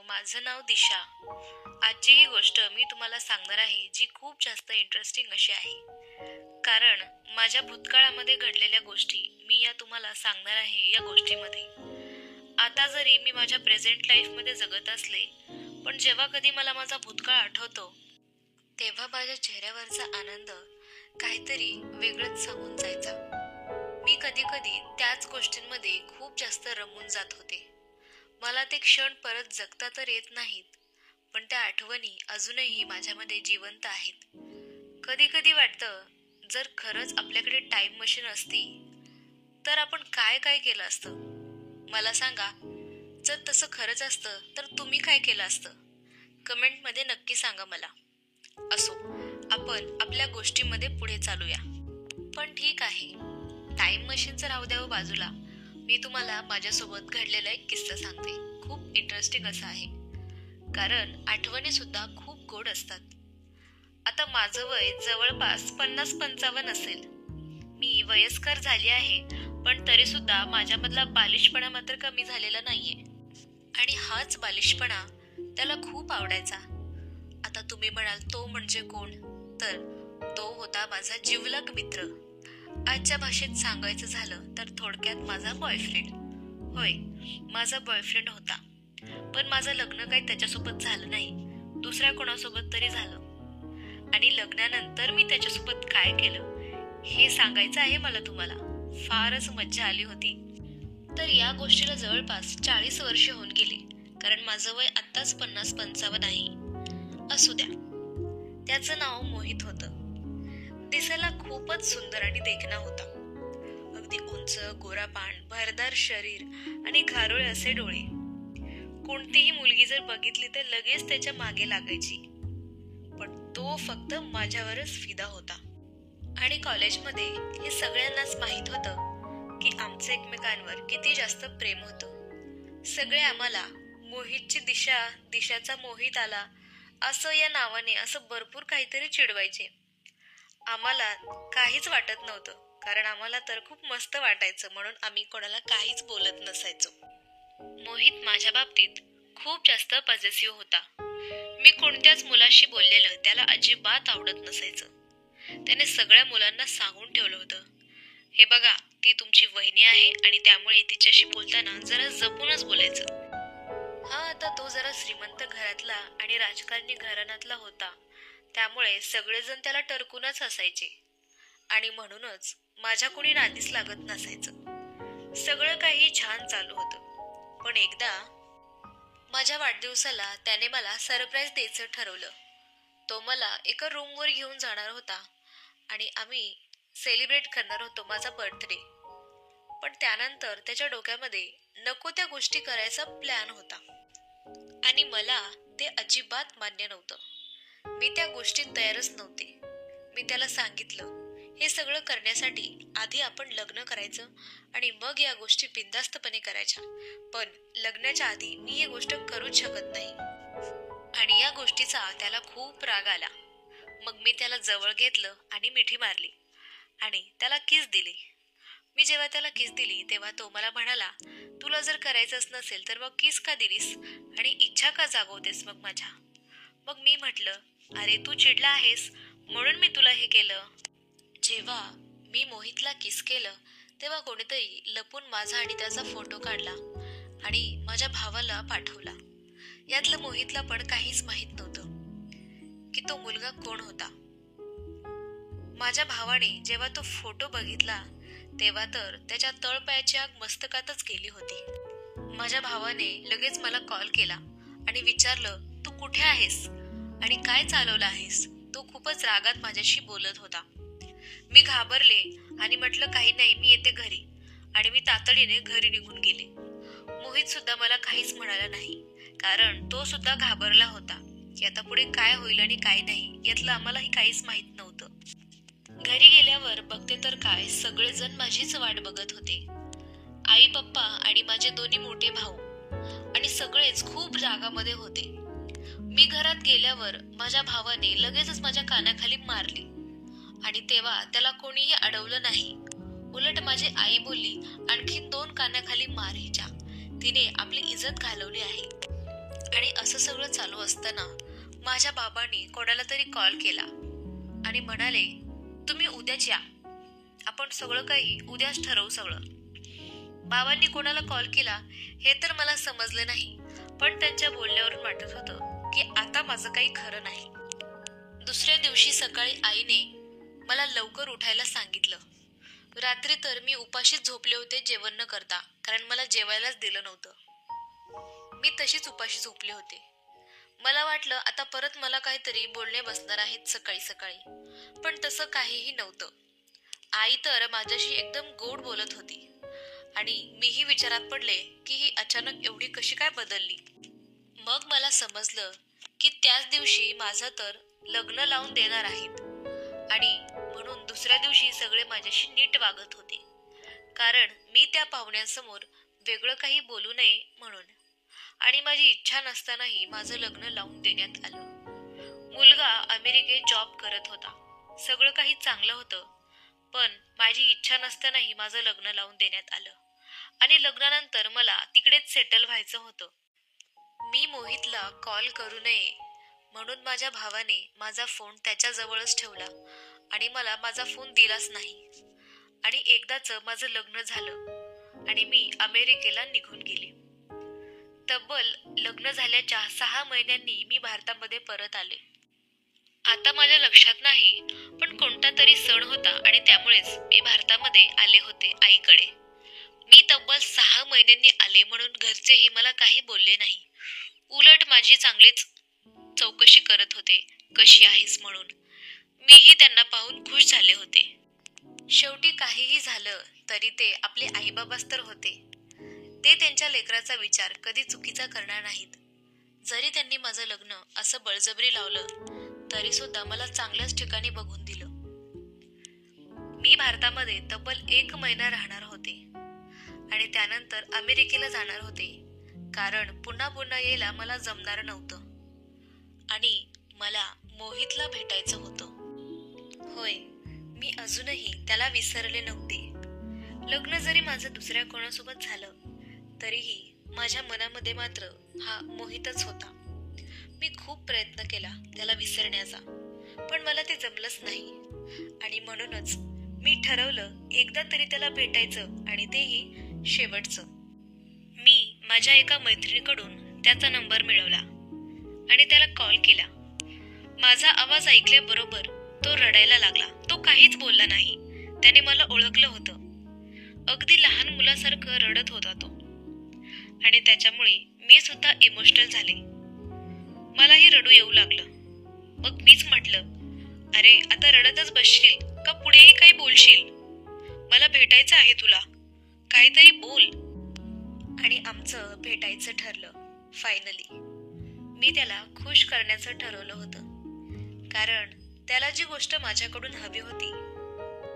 माझं नाव दिशा. आजची ही गोष्ट मी तुम्हाला सांगणार आहे जी खूप जास्त इंटरेस्टिंग अशी आहे. कारण माझ्या भूतकाळामध्ये घडलेल्या गोष्टी मी या तुम्हाला सांगणार आहे या गोष्टीमध्ये. आता जरी मी माझ्या प्रेझेंट लाईफमध्ये जगत असले, पण जेव्हा कधी मला माझा भूतकाळ आठवतो तेव्हा माझ्या चेहऱ्यावरचा आनंद काहीतरी वेगळंच सांगून जायचा. मी कधी कधी त्याच गोष्टींमध्ये खूप जास्त रमून जात होते. मला ते क्षण परत जगता तर येत नाहीत, पण त्या आठवणी अजूनही माझ्यामध्ये जिवंत आहेत. कधी कधी वाटतं, जर खरंच आपल्याकडे टाइम मशीन असती तर आपण काय काय केलं असतं. मला सांगा, जर तसं खरंच असतं तर तुम्ही काय केलं असतं? कमेंटमध्ये नक्की सांगा मला. असो, आपण आपल्या गोष्टीमध्ये पुढे चालूया. पण ठीक आहे, टाइम मशीनचं राहू द्यावं बाजूला. मी तुम्हाला माझ्यासोबत घडलेला एक किस्सा सांगते. खूप इंटरेस्टिंग असा आहे, कारण आठवणी सुद्धा खूप गोड असतात. आता माझं वय जवळपास 50-55 असेल. मी वयस्कर झाली आहे, पण तरी सुद्धा माझ्यामधला बालिशपणा मात्र कमी झालेला नाहीये. आणि हाच बालिशपणा त्याला खूप आवडायचा. आता तुम्ही म्हणाल, तो म्हणजे कोण? तर तो होता माझा जिवलग मित्र. आजच्या भाषेत सांगायचं झालं तर थोडक्यात माझा बॉयफ्रेंड. होय, माझा बॉयफ्रेंड होता. पण माझं लग्न काही त्याच्यासोबत झालं नाही, दुसऱ्या कोणासोबत तरी झालं. आणि लग्नानंतर मी त्याच्यासोबत काय केलं हे सांगायचं आहे मला तुम्हाला. फारच मज्जा आली होती. तर या गोष्टीला जवळपास 40 वर्ष होऊन गेली, कारण माझं वय आत्ताच 50-55 आहे. असू द्या. त्याचं नाव मोहित होतं. दिसायला खूपच सुंदर आणि देखणा होता. अगदी उंच, गोरापान, भरदार शरीर आणि घारोळे असे डोळे. कोणतीही मुलगी जर बघितली तर लगेच त्याच्या मागे लागायची. पण तो फक्त माझ्यावरच फिदा होता. आणि कॉलेजमध्ये हे सगळ्यांनाच माहित होतं की आमचं एकमेकांवर किती जास्त प्रेम होतं. सगळे आम्हाला मोहितची दिशा, दिशाचा मोहित आला असं या नावाने असं भरपूर काहीतरी चिडवायचे. आम्हाला काहीच वाटत नव्हतं, कारण आम्हाला तर खूप मस्त वाटायचं, म्हणून आम्ही कोणाला काहीच बोलत नसायचो. मोहित माझ्या बाबतीत खूप जास्त पॉझिटिव्ह होता. मी कोणत्याच मुलाशी बोललेलं त्याला अजिबात आवडत नसायचं. त्याने सगळ्या मुलांना सांगून ठेवलं होतं, हे बघा, ती तुमची वहिनी आहे आणि त्यामुळे तिच्याशी बोलताना जरा जपूनच बोलायचं. हा, आता तो जरा श्रीमंत घरातला आणि राजकारणी घराण्यातला होता, त्यामुळे सगळेजण त्याला टरकूनच असायचे. आणि म्हणूनच माझ्या कोणी नादीच लागत नसायचं. सगळं काही छान चालू होतं. पण एकदा माझ्या वाढदिवसाला त्याने मला सरप्राईज द्यायचं ठरवलं. तो मला एका रूमवर घेऊन जाणार होता आणि आम्ही सेलिब्रेट करणार होतो माझा बर्थडे. पण त्यानंतर त्याच्या डोक्यामध्ये नको त्या गोष्टी करायचा प्लॅन होता आणि मला ते अजिबात मान्य नव्हतं. मी त्या गोष्टीत तयारच नव्हते. मी त्याला सांगितलं, हे सगळं करण्यासाठी आधी आपण लग्न करायचं आणि मग या गोष्टी बिनधास्तपणे करायच्या. पण लग्नाच्या आधी मी ही गोष्ट करूच शकत नाही. आणि या गोष्टीचा त्याला खूप राग आला. मग मी त्याला जवळ घेतलं आणि मिठी मारली आणि त्याला किस दिली. मी जेव्हा त्याला किस दिली तेव्हा तो मला म्हणाला, तुला जर करायचंच नसेल तर मग किस का दिलीस आणि इच्छा का जागवतेस मग माझ्या? मग मी म्हटलं, अरे तू चिडला आहेस म्हणून मी तुला हे केलं. जेव्हा मी मोहितला किस केलं तेव्हा कोणीतरी लपून माझा आणि त्याचा फोटो काढला आणि माझ्या भावाला पाठवला. यातलं मोहितला पण काहीच माहित नव्हतं की तो मुलगा कोण होता. माझ्या भावाने जेव्हा तो फोटो बघितला तेव्हा तर त्याच्या तळपायाची आग मस्तकातच गेली होती. माझ्या भावाने लगेच मला कॉल केला आणि विचारलं, तू कुठे आहेस आणि काय चालवलं आहेस? तो खूपच रागात माझ्याशी बोलत होता. मी घाबरले आणि म्हटलं, काही नाही, मी येते घरी. आणि मी तातडीने घरी निघून गेले. मोहित सुद्धा मला काहीच म्हणाला नाही, कारण तो सुद्धा घाबरला होता की आता पुढे काय होईल आणि काय नाही यातलं आम्हालाही काहीच माहित नव्हतं. घरी गेल्यावर बघते तर काय, सगळेजण माझीच वाट बघत होते. आई, पप्पा आणि माझे दोन्ही मोठे भाऊ आणि सगळेच खूप रागामध्ये होते. मी घरात गेल्यावर माझ्या भावाने लगेचच माझ्या कानाखाली मारली आणि तेव्हा त्याला कोणीही अडवलं नाही. उलट माझी आई बोलली, आणखीन 2 कानाखाली मार हिच्या, तिने आपली इज्जत घालवली आहे. आणि बसताना माझ्या बाबांनी कोणाला तरी कॉल केला आणि म्हणाले, तुम्ही उद्याच या, आपण सगळं काही उद्याच ठरवू सगळं. बाबांनी कोणाला कॉल केला हे तर मला समजलं नाही, पण त्यांच्या बोलण्यावरून वाटत होतं की आता माझं काही खरं नाही. दुसऱ्या दिवशी सकाळी आईने मला लवकर उठायला सांगितलं. रात्री तर मी उपाशीच झोपले होते जेवण न करता, कारण मला जेवायलाच दिलं नव्हतं. मी तशीच उपाशी झोपले होते. मला वाटलं आता परत मला काहीतरी बोलणे बसणार आहेत सकाळी सकाळी, पण तसं काहीही नव्हतं. आई तर माझ्याशी एकदम गोड बोलत होती आणि मीही विचारात पडले की ही अचानक एवढी कशी काय बदलली. मग मला समजलं की त्याच दिवशी माझं तर लग्न लावून देणार आहेत आणि म्हणून दुसऱ्या दिवशी सगळे माझ्याशी नीट वागत होते, कारण मी त्या पाहुण्यांसमोर वेगळं काही बोलू नये म्हणून. आणि माझी इच्छा नसतानाही माझं लग्न लावून देण्यात आलं. मुलगा अमेरिकेत जॉब करत होता, सगळं काही चांगलं होतं, पण माझी इच्छा नसतानाही माझं लग्न लावून देण्यात आलं आणि लग्नानंतर मला तिकडेच सेटल व्हायचं होतं. मी मोहितला कॉल करू नये म्हणून माझ्या भावाने माझा फोन त्याच्याजवळच ठेवला आणि मला माझा फोन दिलाच नाही. आणि एकदाच माझं लग्न झालं आणि मी अमेरिकेला निघून गेले. तब्बल लग्न झाल्याच्या 6 महिन्यांनी मी भारतामध्ये परत आले. आता माझ्या लक्षात नाही, पण कोणता तरी सण होता आणि त्यामुळेच मी भारतामध्ये आले होते आईकडे. मी तब्बल 6 महिन्यांनी आले म्हणून घरचेही मला काही बोलले नाही. उलट माझी चांगलीच चौकशी करत होते, कशी आहेस म्हणून. मीही त्यांना पाहून खुश झाले होते. शेवटी काहीही झालं तरी ते आपले आईबाबाच तर होते. ते त्यांच्या लेकराचा विचार कधी चुकीचा करणार नाहीत. जरी त्यांनी माझं लग्न असं बळजबरी लावलं तरी सुद्धा मला चांगल्याच ठिकाणी बघून दिलं. मी भारतामध्ये तब्बल 1 महिना राहणार होते आणि त्यानंतर अमेरिकेला जाणार होते, कारण पुन्हा पुन्हा यायला मला जमणार नव्हतं आणि मला मोहितला भेटायचं होतं. होय, मी अजूनही त्याला विसरले नव्हते. लग्न जरी माझं दुसऱ्या कोणासोबत झालं तरीही माझ्या मनामध्ये मात्र हा मोहितच होता. मी खूप प्रयत्न केला त्याला विसरण्याचा, पण मला ते जमलंच नाही आणि म्हणूनच मी ठरवलं एकदा तरी त्याला भेटायचं आणि तेही शेवटचं. मी माझ्या एका मैत्रिणीकडून त्याचा नंबर मिळवला आणि त्याला कॉल केला. माझा आवाज ऐकल्याबरोबर तो रडायला लागला. तो काहीच बोलला नाही. त्याने मला ओळखलं होतं. अगदी लहान मुलासारखं रडत होता तो आणि त्याच्यामुळे मी सुद्धा इमोशनल झाले. मलाही रडू येऊ लागलं. मग मीच म्हटलं, अरे आता रडतच बसशील का पुढेही काही बोलशील? मला भेटायचं आहे तुला, काहीतरी बोल. आणि आमचं भेटायचं ठरलं फायनली. मी त्याला खुश करण्याचं ठरवलं होतं, कारण त्याला जी गोष्ट माझ्याकडून हवी होती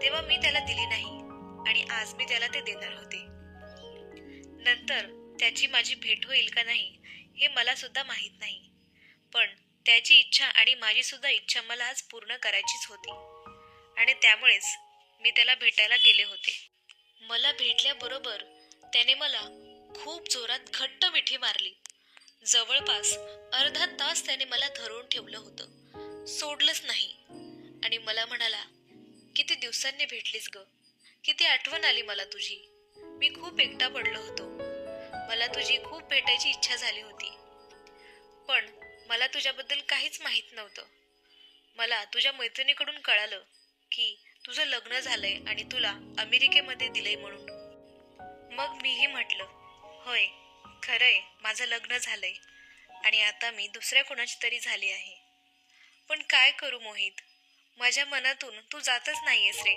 तेव्हा मी त्याला दिली नाही आणि आज मी त्याला ते देणार होते. नंतर त्याची माझी भेट होईल का नाही हे मला सुद्धा माहित नाही, पण त्याची इच्छा आणि माझी सुद्धा इच्छा मला आज पूर्ण करायचीच होती आणि त्यामुळेच मी त्याला भेटायला गेले होते. मला भेटल्याबरोबर त्याने मला खूप जोरात घट्ट मिठी मारली. जवळपास अर्धा तास त्याने मला धरून ठेवलं होतं, सोडलंच नाही आणि मला म्हणाला, किती दिवसांनी भेटलीस ग, किती आठवण आली मला तुझी. मी खूप एकटा पडलो होतो. मला तुझी खूप भेटायची इच्छा झाली होती, पण मला तुझ्याबद्दल काहीच माहित नव्हतं. मला तुझ्या मैत्रिणीकडून कळालं की तुझं लग्न झालंय आणि तुला अमेरिकेमध्ये दिलंय म्हणून. मग मीही म्हटलं, होय खरंय, माझं लग्न झालंय आणि आता मी दुसऱ्या कोणाची तरी झाली आहे. पण काय करू मोहित, माझ्या मनातून तू जातच नाहीयेस रे,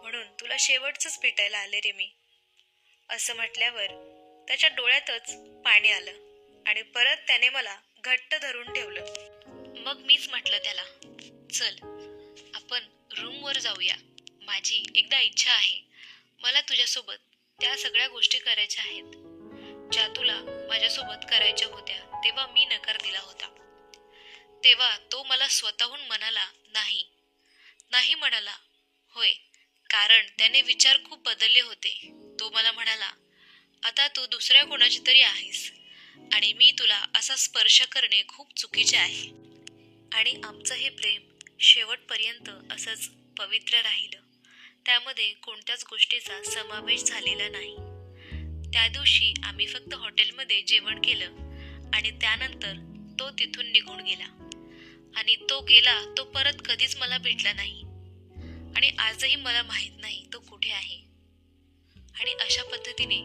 म्हणून तुला शेवटचंच भेटायला आले रे मी. असं म्हटल्यावर त्याच्या डोळ्यातच पाणी आलं आणि परत त्याने मला घट्ट धरून ठेवलं. मग मीच म्हटलं त्याला, चल आपण रूमवर जाऊया. माझी एकदा इच्छा आहे, मला तुझ्यासोबत त्या सगळ्या गोष्टी करायच्या आहेत ज्या तुला माझ्यासोबत करायच्या होत्या तेव्हा मी नकार दिला होता. तेव्हा तो मला स्वतःहून म्हणाला नाही. नाही म्हणाला. होय, कारण त्याने विचार खूप बदलले होते. तो मला म्हणाला, आता तू दुसऱ्या कोणाची तरी आहेस, आणि मी तुला असा स्पर्श करणे खूप चुकीचे आहे. आणि आमचं हे प्रेम शेवटपर्यंत असंच पवित्र राहिलं. त्यामध्ये कोणत्याच गोष्टीचा समावेश झालेला नाही. त्या दिवशी आम्ही फक्त हॉटेलमध्ये जेवण केलं आणि त्यानंतर तो तिथून निघून गेला. आणि तो गेला तो परत कधीच मला भेटला नाही. आणि आजही मला माहित नाही तो कुठे आहे. आणि अशा पद्धतीने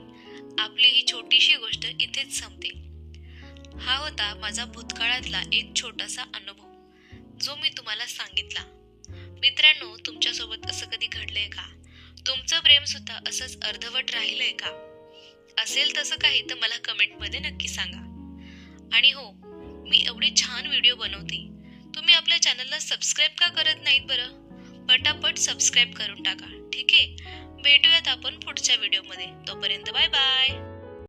आपली ही छोटीशी गोष्ट इथेच संपते. हा होता माझा भूतकाळातला एक छोटासा अनुभव जो मी तुम्हाला सांगितला. मित्रांनो, तुमच्यासोबत असं कधी घडलंय का? तुमचं प्रेम सुद्धा असंच अर्धवट राहिलंय का? असेल तसं काही तर मला कमेंटमध्ये नक्की सांगा. आणि हो, मी एवढे छान व्हिडिओ बनवते, तुम्ही आपल्या चॅनलला सबस्क्राईब का करत नाहीत बरं? पटापट सबस्क्राईब करून टाका. ठीक आहे, भेटूयात आपण पुढच्या व्हिडिओमध्ये. तोपर्यंत बाय बाय.